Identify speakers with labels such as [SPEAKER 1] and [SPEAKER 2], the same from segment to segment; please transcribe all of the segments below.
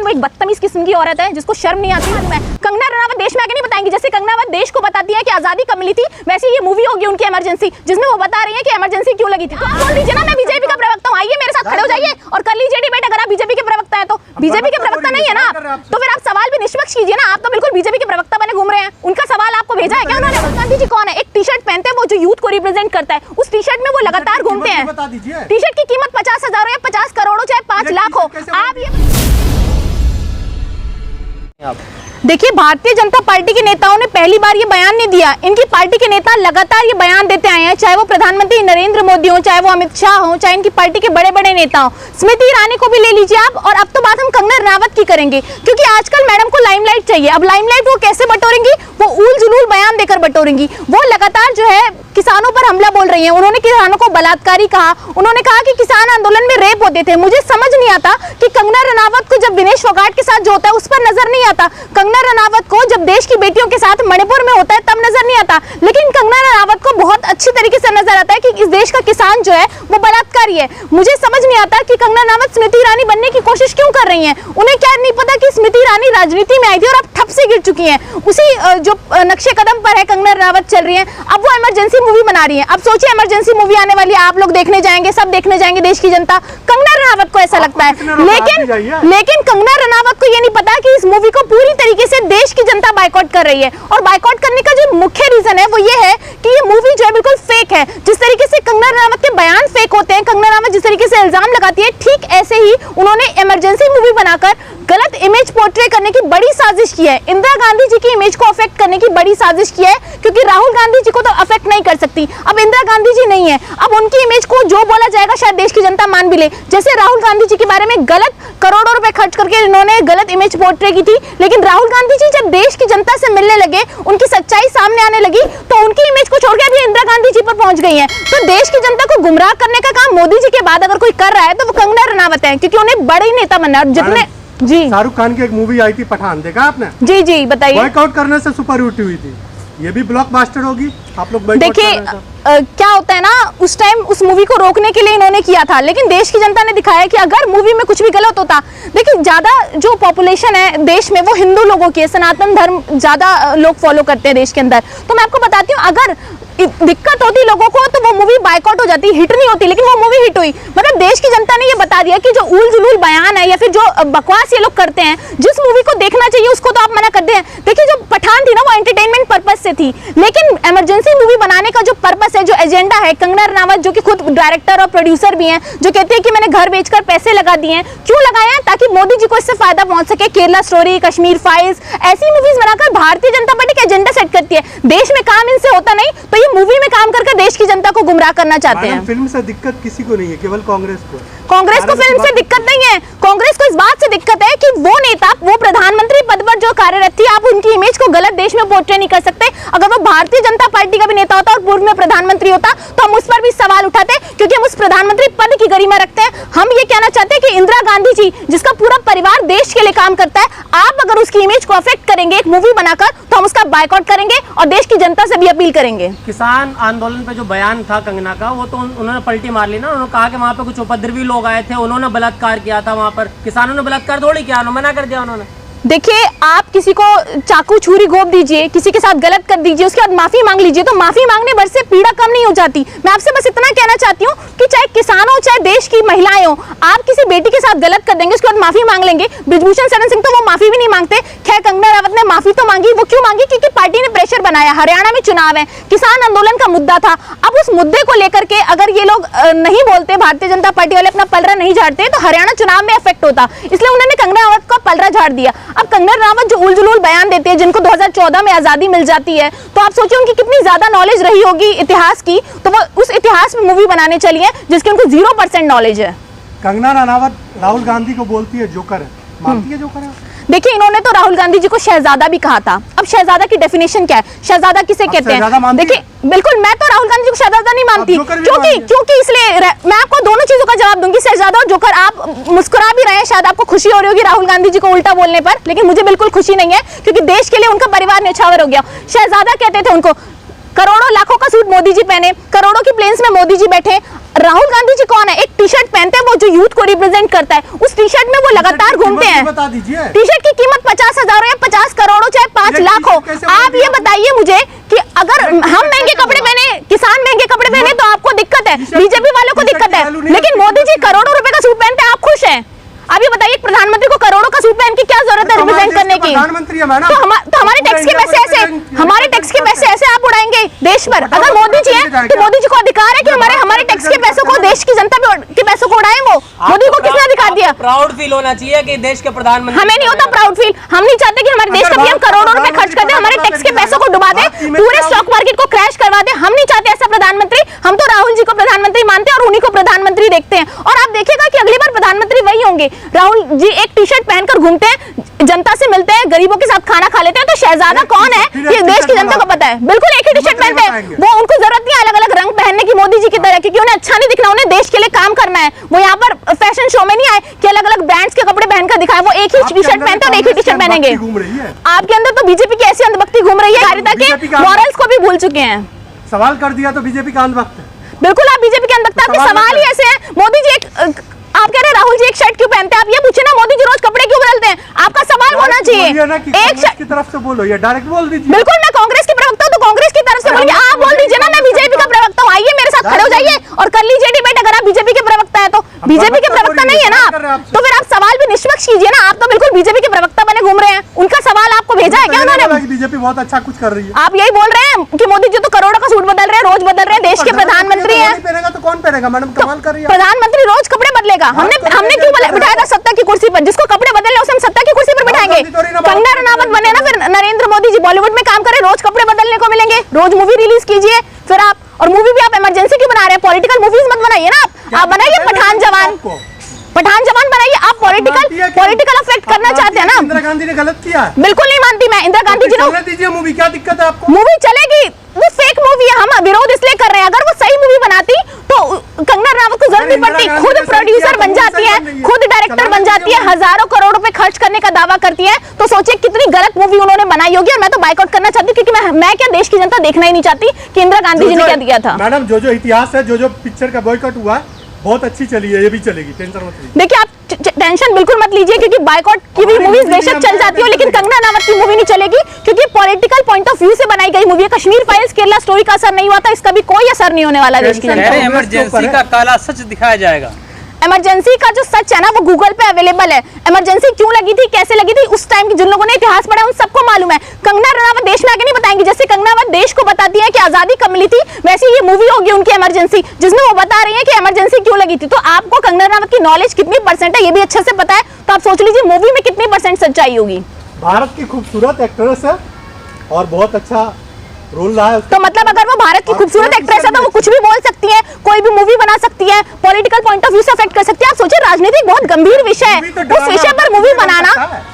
[SPEAKER 1] लेकिन वो एक बदतमीज किस्म की औरत है जिसको शर्म नहीं आती। कंगना रनावत देश में आगे नहीं बताएंगी, जैसे कंगना रनावत देश को बताती है कि आजादी कब मिली थी, वैसे ये मूवी होगी उनकी इमरजेंसी, जिसमें वो बता रही है कि इमरजेंसी क्यों लगी थी। तो बोल दीजिए ना मैं बीजेपी का प्रवक्ता हूँ, आइए मेरे साथ खड़े हो जाइए और कर लीजिए डिबेट। अगर आप बीजेपी के प्रवक्ता है तो बीजेपी के प्रवक्ता नहीं है ना आप, तो फिर आप सवाल भी निष्पक्ष कीजिए ना। आप तो बिल्कुल बीजेपी के प्रवक्ता बने घूम रहे हैं, उनका सवाल आपको भेजा है क्या उन्होंने? गांधी जी कौन है? एक टी शर्ट पहनते हैं वो जो यूथ को रिप्रेजेंट करता है, उस टी शर्ट में वो लगातार घूमते हैं। टी शर्ट की कीमत 50,000 हो या 50 करोड़ हो चाहे 5 लाख हो, आप ये देखिए भारतीय जनता पार्टी के नेताओं ने पहली बार ये बयान नहीं दिया। इनकी पार्टी के नेता लगातार ये बयान देते आए हैं, चाहे वो प्रधानमंत्री नरेंद्र मोदी हो, चाहे वो अमित शाह हो, चाहे इनकी पार्टी के बड़े बड़े नेता हो। स्मृति ईरानी को भी ले लीजिए आप। और अब तो बात हम कंगना रनावत की करेंगे, क्योंकि आजकल मैडम को लाइमलाइट चाहिए। अब लाइमलाइट वो कैसे बटोरेंगी? वो उल जुलूल बयान देकर बटोरेंगी। वो लगातार जो है किसानों पर हमला बोल रही हैं। उन्होंने किसानों को बलात्कारी कहा, उन्होंने कहा कि किसान आंदोलन में रेप होते थे। मुझे समझ नहीं आता कि कंगना रनावत को जब विनेश फोगाट के साथ जो होता है उस पर नजर नहीं आता, कंगना रनावत को जब देश की बेटियों के साथ मणिपुर में होता है तब नजर नहीं आता, लेकिन कंगना रनावत को बहुत अच्छी तरीके से नजर आता है कि इस देश का किसान जो है वो बलात्कारी है। मुझे समझ नहीं आता कि कंगना रनावत स्मृति ईरानी बनने की कोशिश क्यों कर रही हैं। उन्हें क्या नहीं पता कि स्मृति ईरानी राजनीति में आई थी और अब ठप से गिर चुकी हैं। उसी जो नक्शे कदम पर है कंगना रनावत चल रही है। अब वो इमरजेंसी मूवी बना रही है। अब सोचिए इमरजेंसी मूवी आने वाली है, आप लोग देखने जाएंगे, सब देखने जाएंगे, देश की जनता। कंगना रनावत को ऐसा लगता है, लेकिन कंगना रनावत को ये नहीं पता कि इस मूवी को पूरी तरीके से देश की जनता बायकॉट कर रही है। और बायकॉट करने का जो मुख्य रीजन है वो ये है कि ये मूवी जो है बिल्कुल फेक है। जिस तरीके से कंगना रनावत के बयान फेक होते हैं, कंगना रनावत जिस तरीके से इल्जाम लगाती है, ठीक ऐसे ही उन्होंने इमरजेंसी मूवी बनाकर गलत इमेज पोर्ट्रे करने की बड़ी साजिश की है। इंदिरा गांधी जी की इमेज को अफेक्ट करने की बड़ी साजिश की है, क्योंकि राहुल गांधी जी को तो अफेक्ट नहीं कर सकती। अब इंदिरा गांधी जी नहीं है, अब उनकी इमेज को जो बोला जाएगा शायद देश की जनता मान भी ले। जैसे राहुल गांधी जी के बारे में गलत करोड़ों रुपए खर्च करके इन्होंने गलत इमेज पोर्ट्रे की थी, लेकिन राहुल गांधी जी जब देश की जनता से मिलने लगे, उनकी सच्चाई सामने आने लगी, तो उनकी इमेज को छोड़ के अभी इंदिरा गांधी जी पर पहुंच गई हैं। तो देश की जनता को गुमराह करने का काम मोदी जी के बाद अगर कोई कर रहा है तो वो कंगना रनावत है, क्योंकि उन्हें बड़े ही नेता बनना है। जितने जी
[SPEAKER 2] शाहरुख खान की एक मूवी आई थी पठान, देखा आपने?
[SPEAKER 1] जी जी बताइए।
[SPEAKER 2] बॉयकॉट करने से सुपर हिट हुई थी, ये भी ब्लॉकबस्टर होगी। आप लोग
[SPEAKER 1] देखिए क्या होता है ना, उस टाइम उस मूवी को रोकने के लिए इन्होंने किया था, लेकिन देश की जनता ने दिखाया कि अगर मूवी में कुछ भी गलत होता, देखिए ज्यादा जो पॉपुलेशन है देश में वो हिंदू लोगों की है, सनातन धर्म ज्यादा लोग फॉलो करते हैं देश के अंदर। तो मैं आपको बताती हूँ, अगर दिक्कत होती लोगों को तो वो मूवी बायकॉट हो जाती, हिट नहीं होती, लेकिन वो मूवी हिट हुई। मतलब देश की जनता ने ये बता दिया कि जो उल जुलूल बयान है या फिर जो बकवास ये लोग करते हैं, जिस मूवी को देखना चाहिए उसको तो आप मना करते हैं। देखिए जो पठान थी ना वो एंटरटेनमेंट पर्पस से थी, लेकिन इमरजेंसी मूवी बनाने का जो पर्पस है, जो एजेंडा है, कंगना रनावत जो कि खुद डायरेक्टर और प्रोड्यूसर भी हैं, जो कहती है कि मैंने घर बेचकर पैसे लगा दिए हैं, क्यों लगाए हैं? ताकि मोदी जी को इससे फायदा पहुंच सके। केरला स्टोरी, कश्मीर फाइल्स, ऐसी मूवीज बनाकर भारतीय जनता पार्टी का एजेंडा सेट करती है। देश में काम इनसे होता नहीं, तो ये मूवी में काम करके देश की जनता को गुमराह करना चाहते हैं।
[SPEAKER 2] फिल्म से दिक्कत किसी को नहीं है, केवल कांग्रेस को।
[SPEAKER 1] कांग्रेस को फिल्म से दिक्कत नहीं है, कांग्रेस को इस बात से दिक्कत है कि वो नेता, वो प्रधानमंत्री पद पर जो कार्यरत थी, आप उनकी इमेज को गलत देश में पोर्ट्रे नहीं कर सकते। अगर वो भारतीय जनता पार्टी का भी नेता होता और पूर्व में प्रधानमंत्री होता तो हम उस पर भी सवाल उठाते, क्योंकि हम उस प्रधानमंत्री पद की गरिमा रखते हैं। हम ये कहना चाहते हैं कि इंदिरा गांधी जी, जिसका पूरा परिवार देश के लिए काम करता है, आप अगर उसकी इमेज को अफेक्ट करेंगे एक मूवी बनाकर, तो हम उसका बायकॉट करेंगे और देश की जनता से भी अपील करेंगे।
[SPEAKER 3] किसान आंदोलन पे जो बयान था कंगना का, वो तो उन्होंने पलटी मार ली ना। उन्होंने कहा कि वहाँ पे कुछ उपद्रवी लोग आए थे, उन्होंने बलात्कार किया था। वहाँ पर किसानों ने बलात्कार थोड़ी किया, मना कर दिया उन्होंने।
[SPEAKER 1] देखिए आप किसी को चाकू छुरी घोंप दीजिए, किसी के साथ गलत कर दीजिए, उसके बाद माफी मांग लीजिए, तो माफी मांगने भर से पीड़ा कम नहीं हो जाती। मैं आपसे बस इतना कहना चाहती हूँ कि चाहे किसान हो चाहे देश की महिलाएं हो, आप किसी बेटी के साथ गलत कर देंगे, उसके बाद माफी मांग लेंगे। बृजभूषण शरण सिंह तो वो माफी भी नहीं मांगते। खैर कंगना रनावत ने माफी तो मांगी, वो क्यों मांगी? क्योंकि पार्टी ने प्रेशर बनाया। हरियाणा में चुनाव है, किसान आंदोलन का मुद्दा था। अब उस मुद्दे को लेकर के अगर ये लोग नहीं बोलते, भारतीय जनता पार्टी वाले अपना पलड़ा नहीं झाड़ते, तो हरियाणा चुनाव में इफेक्ट होता। इसलिए उन्होंने कंगना रनावत का पलड़ा झाड़ दिया। अब कंगना रनावत जो उल जुलूल बयान देते हैं, जिनको 2014 में आजादी मिल जाती है, तो आप सोचिए उनकी कितनी ज्यादा नॉलेज रही होगी इतिहास की, तो वो उस इतिहास में मूवी बनाने चली है जिसके उनको 0% नॉलेज है।
[SPEAKER 2] कंगना रनावत राहुल गांधी को बोलती है जोकर है, मानती है जोकर है?
[SPEAKER 1] देखिए इन्होंने तो राहुल गांधी जी को शहजादा भी कहा था। अब शहजादा की डेफिनेशन क्या है? शहजादा किसे कहते हैं? देखिए बिल्कुल, मैं तो राहुल गांधी जी को शहजादा नहीं मानती, क्योंकि इसलिए मैं आपको दोनों चीजों का जवाब दूंगी, शहजादा और जोकर। आप मुस्कुरा भी रहे हैं, शायद आपको खुशी हो रही होगी राहुल गांधी जी को उल्टा बोलने पर, लेकिन मुझे बिल्कुल खुशी नहीं है, क्योंकि देश के लिए उनका परिवार न्यौछावर हो गया। शहजादा कहते थे उनको। करोड़ों लाखों का सूट मोदी जी पहने, करोड़ों की प्लेन्स में मोदी जी बैठे। राहुल गांधी जी कौन है? एक टी शर्ट पहनते हैं वो जो यूथ को रिप्रेजेंट करता है, उस टी शर्ट में वो लगातार घूमते हैं।
[SPEAKER 2] बता दीजिए
[SPEAKER 1] टी शर्ट की कीमत 50,000 या 50 करोड़ चाहे 5 लाख हो। आप ये बताइए मुझे कि अगर हम महंगे कपड़े पहने, किसान महंगे कपड़े पहने तो आपको दिक्कत है, बीजेपी वालों को दिक्कत है, लेकिन मोदी जी करोड़ों रुपए का सूट पहनते हैं, आप खुश हैं? आप ये बताइए प्रधानमंत्री को करोड़ों का सूट पहन की क्या जरूरत है रिप्रेजेंट करने की?
[SPEAKER 2] प्रधानमंत्री है मैडम,
[SPEAKER 1] तो हमारे टैक्स के पैसे ऐसे, हमारे टैक्स के पैसे ऐसे आप उड़ाएंगे देश पर? अगर मोदी जी है तो मोदी जी को अधिकार है कि हमारे टैक्स के पैसों को, देश की जनता के पैसों को उड़ाएं। वो मोदी को किसने अधिकार दिया?
[SPEAKER 3] प्राउड फील होना चाहिए कि देश के प्रधानमंत्री।
[SPEAKER 1] हमें नहीं होता प्राउड फील, हम नहीं चाहते कि हमारे देश का पीएम करोड़ों रुपए खर्च कर दे, हमारे टैक्स के पैसों को डुबा दे, पूरे स्टॉक मार्केट को क्रैश करवा दे। हम नहीं चाहते ऐसा प्रधानमंत्री। हम तो राहुल जी को प्रधानमंत्री मानते हैं और उन्हीं को प्रधानमंत्री देखते हैं। और आप देखिएगा कि अगली बार प्रधानमंत्री वही होंगे। राहुल जी एक टी शर्ट पहनकर घूमते हैं, जनता से मिलते हैं, गरीबों के साथ खाना खा लेते हैं। तो शहजादा कौन है ये देश की जनता को पता है। बिल्कुल एक ही टी शर्ट पहनते हैं, वो उनको जरूरत नहीं है अलग अलग रंग पहनने की मोदी जी की तरह, क्योंकि उन्हें अच्छा नहीं दिखना, उन्हें देश के लिए काम करना है। वो यहाँ पर फैशन शो में नहीं आए कि अलग अलग ब्रांड्स के कपड़े पहनकर दिखाए। वो एक ही टी शर्ट पहनते हैं और एक ही टी शर्ट पहनेंगे। आपके अंदर तो बीजेपी की ऐसी अंधभक्ति घूम रही है, कारिता के मॉरल्स को भी भूल चुके हैं।
[SPEAKER 2] सवाल कर दिया तो बीजेपी का अंधभक्त है।
[SPEAKER 1] बिल्कुल आप बीजेपी के अंधभक्त, आपके सवाल ही ऐसे हैं। मोदी जी आप कह रहे हैं राहुल जी एक शर्ट क्यों पहनते हैं? आप ये पूछे ना मोदी जी रोज कपड़े क्यों बदलते हैं? आपका सवाल होना चाहिए।
[SPEAKER 2] एक शर्ट की तरफ से बोलो या डायरेक्ट बोल दीजिए।
[SPEAKER 1] बिल्कुल मैं कांग्रेस की प्रवक्ता हूं तो कांग्रेस की तरफ से बोलिए। आप बोल दीजिए ना मैं बीजेपी का प्रवक्ता हूं, आइए मेरे साथ खड़े हो जाइए और कर लीजिए डिबेट। अगर आप बीजेपी के प्रवक्ता है तो बीजेपी के प्रवक्ता नहीं है ना आप, तो फिर आप सवाल भी निष्पक्ष कीजिए ना। आप तो बिल्कुल बीजेपी के प्रवक्ता बने घूम रहे हैं। उनका सवाल आपको भेजा है क्या उन्होंने?
[SPEAKER 2] बीजेपी बहुत अच्छा कुछ कर रही है।
[SPEAKER 1] आप यही बोल रहे हैं कि मोदी जी तो करोड़ों का सूट बदल रहे हैं, रोज बदल रहे हैं, देश के प्रधानमंत्री हैं।
[SPEAKER 2] पहनेगा तो कौन पहनेगा मैडम? कमाल कर रही है।
[SPEAKER 1] प्रधानमंत्री रोज कपड़े बदलेगा। हमने क्यों बिठाया था सत्ता की कुर्सी पर? जिसको कपड़े बदलने उसे हम सत्ता की कुर्सी पर बिठाएंगे। कंगना रनावत बने ना, फिर नरेंद्र मोदी जी बॉलीवुड में काम करें, रोज कपड़े बदलने को मिलेंगे, रोज मूवी रिलीज कीजिए। फिर आप, और मूवी भी आप इमरजेंसी की बना रहे हैं, पॉलिटिकल मूवीज मत बनाइए ना। आप बनाइए पठान जवान, पठान जवान बनाइए। आप पॉलिटिकल अफेक्ट करना चाहते हैं ना?
[SPEAKER 2] इंदिरा गांधी ने गलत किया।
[SPEAKER 1] बिल्कुल नहीं मानती मैं इंदिरा गांधी जी ने।
[SPEAKER 2] दीजिए मूवी, क्या दिक्कत है आपको?
[SPEAKER 1] मूवी चलेगी, वो फेक मूवी है, हम विरोध इसलिए कर रहे हैं। अगर वो सही मूवी बनाती तो कंगना रनावत को जरूरत नहीं पड़ती, खुद प्रोड्यूसर बन जाती है, खुद डायरेक्टर बन जाती है, हजारों करोड़ रुपए खर्च करने का दावा करती है। तो सोचिए कितनी गलत मूवी उन्होंने बनाई होगी। और मैं तो बाइकआउट करना चाहती हूँ, क्योंकि मैं क्या देश की जनता देखना ही नहीं चाहती कि इंदिरा गांधी जी ने क्या दिया था।
[SPEAKER 2] मैडम जो इतिहास है, जो पिक्चर का बॉयकॉट हुआ है बहुत अच्छी चली है, ये भी चलेगी, टेंशन मत लीजिए।
[SPEAKER 1] देखिए आप टेंशन बिल्कुल मत लीजिए, क्योंकि बाइकॉट की भी मूवीज बेशक चल जाती हो, लेकिन कंगना रनावत की मूवी नहीं चलेगी, क्योंकि पॉलिटिकल पॉइंट ऑफ व्यू से बनाई गई मूवी है। कश्मीर फाइल्स, केरला स्टोरी का असर नहीं हुआ था, इसका भी कोई असर नहीं होने वाला देश की जनता को।
[SPEAKER 4] इमरजेंसी का काला सच दिखाया जाएगा।
[SPEAKER 1] इमरजेंसी का जो सच है ना वो गूगल पे अवेलेबल है। इमरजेंसी क्यों लगी थी, कैसे लगी थी, उस टाइम की जिन लोगों ने इतिहास पढ़ा उन सबको मालूम है। कंगना रनावत देश में आगे नहीं बताएंगी। जैसे कंगना रनावत देश को बताती है कि आजादी कब मिली थी, वैसे ये मूवी होगी उनकी इमरजेंसी, जिसमें वो बता रही है कि इमरजेंसी क्यों लगी थी। तो आपको कंगना रनावत की नॉलेज कितनी परसेंट है ये भी अच्छे से पता है, तो आप सोच लीजिए मूवी में कितनी परसेंट सच्चाई होगी।
[SPEAKER 2] भारत की खूबसूरत एक्ट्रेस है और बहुत अच्छा रोल रहा है।
[SPEAKER 1] तो मतलब अगर वो भारत की खूबसूरत एक्ट्रेस है तो वो कुछ भी बोल सकती है, कोई भी मूवी बना सकती है, पॉलिटिकल पॉइंट ऑफ व्यू से अफेक्ट कर सकती है। आप सोचिए राजनीति एक बहुत गंभीर विषय है, उस विषय पर मूवी बनाना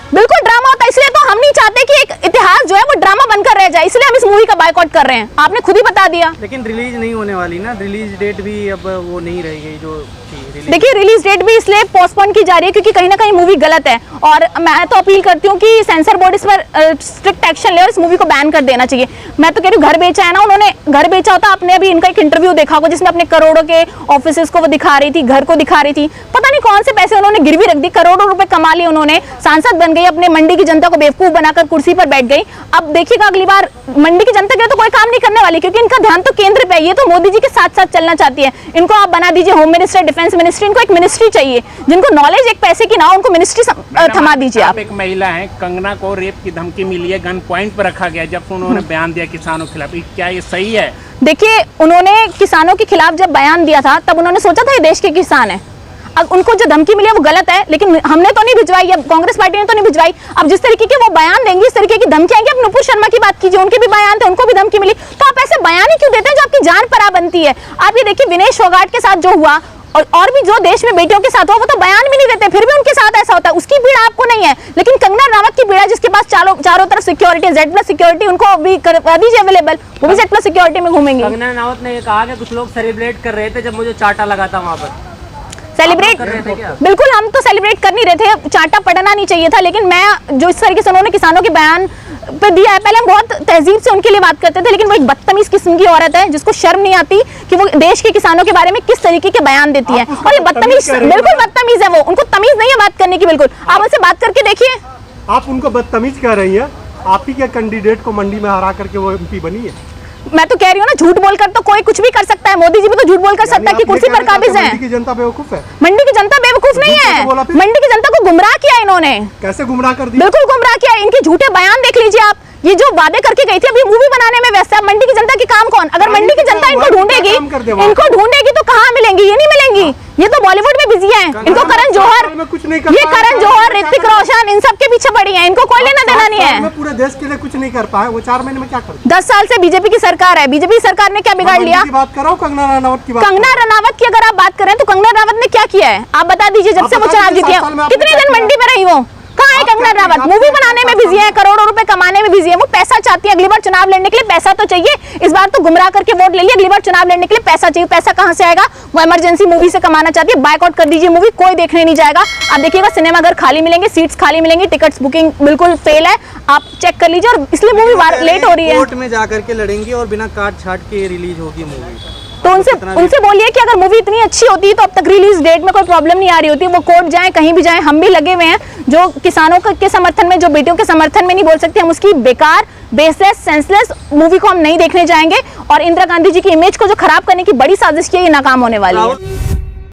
[SPEAKER 1] बिल्कुल ड्रामा होता है। इसलिए तो हम नहीं चाहते कि एक इतिहास जो है वो ड्रामा बनकर रह जाए, इसलिए हम इस मूवी का बायकॉट कर रहे हैं। आपने खुद ही बता दिया।
[SPEAKER 4] लेकिन रिलीज नहीं होने वाली ना, रिलीज डेट भी अब वो नहीं रह गई जो थी।
[SPEAKER 1] देखिए रिलीज डेट भी इसलिए पोस्टपोन की जा रही है क्योंकि कहीं ना कहीं मूवी गलत है, और मैं तो अपील करती हूँ कि सेंसर बोर्ड इस पर स्ट्रिक्ट एक्शन ले और इस मूवी को बैन कर देना चाहिए। मैं तो कह रही हूँ घर बेचा है ना, उन्होंने घर बेचा होता। आपने अभी इनका एक इंटरव्यू देखा होगा जिसमें अपने करोड़ों के ऑफिसेस को वो दिखा रही थी, घर को दिखा रही थी, पता नहीं कौन से पैसे उन्होंने गिरवी रख दी, करोड़ों रुपए कमा लिए उन्होंने, सांसद बन गई, अपने मंडी की जनता को बेवकूफ बनाकर कुर्सी पर बैठ गई। अब देखिएगा अगली बार मंडी की जनता के लिए तो कोई काम नहीं करने वाली, क्योंकि इनका ध्यान तो केंद्र पे है। ये तो मोदी जी के साथ साथ चलना चाहती है। इनको आप बना दीजिए होम मिनिस्टर, डिफेंस मिनिस्ट्री, इनको एक मिनिस्ट्री चाहिए। जिनको नॉलेज एक पैसे की ना, उनको मिनिस्ट्री थमा दीजिए। आप
[SPEAKER 5] एक महिला है, कंगना को रेप की धमकी मिली है, गन पॉइंट पर रखा गया जब उन्होंने बयान दिया किसानों के खिलाफ, क्या ये सही है?
[SPEAKER 1] देखिए उन्होंने किसानों के खिलाफ जब बयान दिया था तब उन्होंने सोचा था ये देश के किसान है। अब उनको जो धमकी मिली है वो गलत है, लेकिन हमने तो नहीं भिजवाई, अब कांग्रेस पार्टी ने तो नहीं भिजवाई। अब जिस तरीके के वो बयान देंगे, इस तरीके की धमकी आएंगी। अब नुपुर शर्मा की बात कीजिए, उनके भी बयान थे, उनको भी धमकी मिली। तो आप ऐसे बयान ही क्यों देते हैं जो आपकी जान पर बनती है? आप ये देखिए विनेश फोगाट के साथ जो हुआ और भी जो देश में बेटियों के साथ हुआ, वो तो बयान भी नहीं देते, फिर भी उनके साथ ऐसा होता है। उसकी पीड़ा आपको नहीं है, लेकिन कंगना रनावत की पीड़ा, जिसके पास चारों तरफ सिक्योरिटी, Z+ सिक्योरिटी, उनको भी करवा दीजिए अवेलेबल, वो भी Z+ सिक्योरिटी में घूमेंगे।
[SPEAKER 3] कंगना रनावत ने ये कहा कि कुछ लोग सेलिब्रेट कर रहे थे जब मुझे चाटा लगा था वहाँ पर।
[SPEAKER 1] सेलिब्रेट बिल्कुल हम तो सेलिब्रेट कर नहीं रहे थे, चाटा पड़ना नहीं चाहिए था। लेकिन मैं जो इस तरीके से उन्होंने किसानों के बयान पे दिया है। पहले हम बहुत तहजीब से उनके लिए बात करते थे, लेकिन वो एक बदतमीज किस्म की औरत है जिसको शर्म नहीं आती कि वो देश के किसानों के बारे में किस तरीके के बयान देती है। और ये बदतमीज, बिल्कुल बदतमीज है वो, उनको तमीज नहीं है बात करने की। बिल्कुल आप उनसे बात करके देखिए।
[SPEAKER 2] आप उनको बदतमीज कह रही हैं। आप ही के कैंडिडेट को मंडी में हरा करके वो एमपी बनी है।
[SPEAKER 1] मैं तो कह रही हूँ ना, झूठ बोलकर तो कोई कुछ भी कर सकता है। मोदी जी भी तो झूठ बोल कर सकता है कि कुर्सी पर काबिज हैं।
[SPEAKER 2] मंडी की जनता बेवकूफ है।
[SPEAKER 1] मंडी की जनता बेवकूफ नहीं है, मंडी की जनता को गुमराह किया इन्होंने।
[SPEAKER 2] कैसे गुमराह कर दिया?
[SPEAKER 1] बिल्कुल गुमराह किया। इनके झूठे बयान देख लीजिए आप, ये जो वादे करके गई थी, अभी मूवी बनाने में व्यस्त है। मंडी की जनता की काम कौन? अगर मंडी की जनता इनको ढूंढेगी तो कहाँ मिलेंगी? ये नहीं मिलेंगी। ये तो बॉलीवुड में बिजी है। इनको करण जौहर, ये करण जौहर, ऋतिक रोशन, इन सब के पीछे पड़ी है। इनको कोई लेना देना नहीं है।
[SPEAKER 2] पूरे देश के लिए कुछ नहीं कर पाए, वो 4 महीने में क्या कर?
[SPEAKER 1] 10 साल से बीजेपी की सरकार है। बीजेपी सरकार ने क्या बिगाड़ लिया?
[SPEAKER 2] बात करो कंगना रनावत की बात।
[SPEAKER 1] कंगना रनावत की अगर आप बात करें तो कंगना रनावत ने क्या किया है आप बता दीजिए। जब से वो चुनाव जीती है, कितने दिन मंडी में रही वो? कहाँ है कंगना रनावत? मूवी बनाने में बिजी है, करोड़ों रुपए कमाने में बिजी है। वो पैसा चाहती है, अगली बार चुनाव लड़ने के लिए पैसा तो चाहिए। इस बार तो गुमराह करके वोट ले लिया, अगली बार चुनाव लड़ने के लिए पैसा चाहिए। पैसा कहाँ से आएगा? वो इमरजेंसी मूवी से कमाना चाहती है। बायकॉट कर दीजिए मूवी, कोई देखने नहीं जाएगा। आप देखिएगा सिनेमा घर खाली मिलेंगे, सीट्स खाली मिलेंगी, टिकट्स बुकिंग बिल्कुल फेल है। आप चेक कर लीजिए। और इसलिए मूवी लेट हो रही है।
[SPEAKER 4] कोर्ट में जाकर के लड़ेंगी और बिना काट छाट के रिलीज होगी मूवी।
[SPEAKER 1] तो उनसे बोलिए कि अगर मूवी इतनी अच्छी होती तो अब तक रिलीज डेट में कोई प्रॉब्लम नहीं आ रही होती। वो कोर्ट जाएं, कहीं भी जाएं, हम भी लगे हुए हैं। जो किसानों के समर्थन में, जो बेटियों के समर्थन में नहीं बोल सकते, हम उसकी बेकार, बेसलेस, सेंसलेस मूवी को हम नहीं देखने जाएंगे। और इंदिरा गांधी जी की इमेज को जो खराब करने की बड़ी साजिश की है, ये नाकाम होने वाली है।